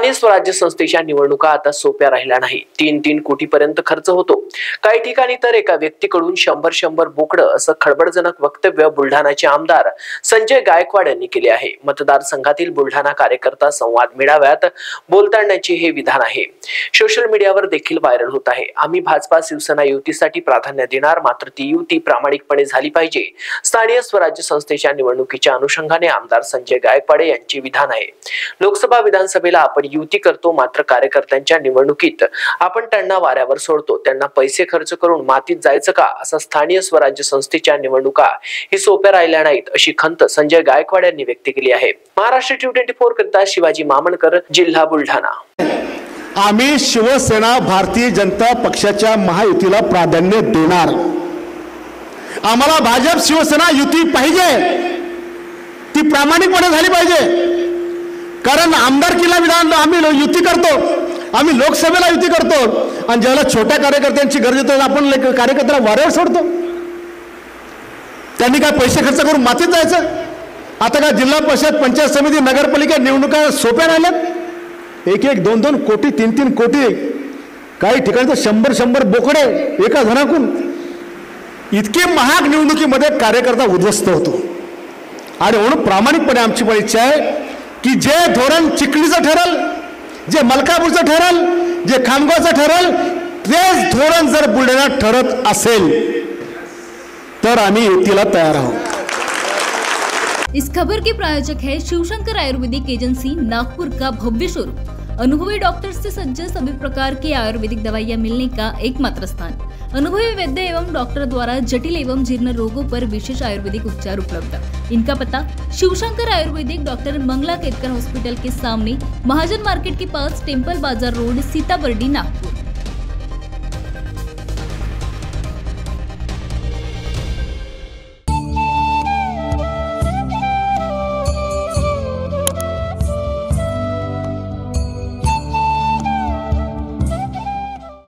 स्थानिक स्वराज्य संस्थेच्या निवडणुका आता सोप्या राहिल्या नाही। 3-3 कोटीपर्यंत खर्च होतो। काही ठिकाणी तर एका व्यक्तीकडून 100 बोकडं असं खळबळजनक वक्तव्य बुलढाणाचे आमदार संजय गायकवाड यांनी केले आहे। मतदारसंघातील बुलढाणा कार्यकर्ता संवाद मेळाव्यात बोलतानाचे हे विधान आहे। सोशल मीडियावर देखील व्हायरल होत आहे। आम्ही भाजपा शिवसेना युतीसाठी प्राधान्य देणार, मात्र ती युती प्रामाणिकपणे झाली पाहिजे। स्थानिक स्वराज्य संस्थेच्या निवडणुकीच्या अनुषंगाने आमदार संजय गायकवाड यांचे विधान आहे। लोकसभा विधानसभेला आपण युती करतो, मात्र कार्यकर्त्यांच्या निवडणुकीत आपण त्यांना वाऱ्यावर सोडतो। त्यांना पैसे खर्च करून मातीत जायचं का? असा स्थानिक स्वराज्य संस्थेच्या निवडणुका ही सोप्या राहिल्या नाहीत, अशी खंत संजय गायकवाड यांनी व्यक्त केली आहे। महाराष्ट्र T24 करता शिवाजी मामणकर, जिल्हा बुलढाणा। आम्ही शिवसेना भारतीय जनता पक्षाच्या महायुतीला प्राधान्य देणार। आम्हाला भाजप शिवसेना युती पाहिजे, ती प्रामाणिकपणे झाली पाहिजे। कारण आमदारकीला विधान आम्ही युती करतो, आम्ही लोकसभेला युती करतो, आणि ज्याला छोट्या कार्यकर्त्यांची गरज येते आपण कार्यकर्त्याला वाऱ्यावर सोडतो। त्यांनी काय पैसे खर्च करून मातीत जायचं? आता काय जिल्हा परिषद, पंचायत समिती, नगरपालिका निवडणुका सोप्या राहिल्यात? 1-1, 2-2 कोटी, 3-3 कोटी, काही ठिकाणी तर 100 बोकडे एका जणाकडून। इतके महाग निवडणुकीमध्ये कार्यकर्ता उद्ध्वस्त होतो। आणि म्हणून प्रामाणिकपणे आमची इच्छा आहे की जे धोरण चिखलीचं ठरल, जे मलकापूरचं ठरल, जे खामगावचं ठरल, तेच धोरण जर बुलढाण्यात ठरत असेल तर आम्ही युतीला तयार आहोत। इस खबर के प्रायोजक है शिवशंकर आयुर्वेदिक एजेंसी, नागपुर का भव्य शोरूम। अनुभवी डॉक्टर्स से सज्ज सभी प्रकार की आयुर्वेदिक दवाइयां मिलने का एकमात्र स्थान। अनुभवी वैद्य एवं डॉक्टर द्वारा जटिल एवं जीर्ण रोगों पर विशेष आयुर्वेदिक उपचार उपलब्ध। इनका पता शिवशंकर आयुर्वेदिक, डॉक्टर मंगला केतकर हॉस्पिटल के सामने, महाजन मार्केट के पास, टेम्पल बाजार रोड, सीताबर्डी, नागपुर।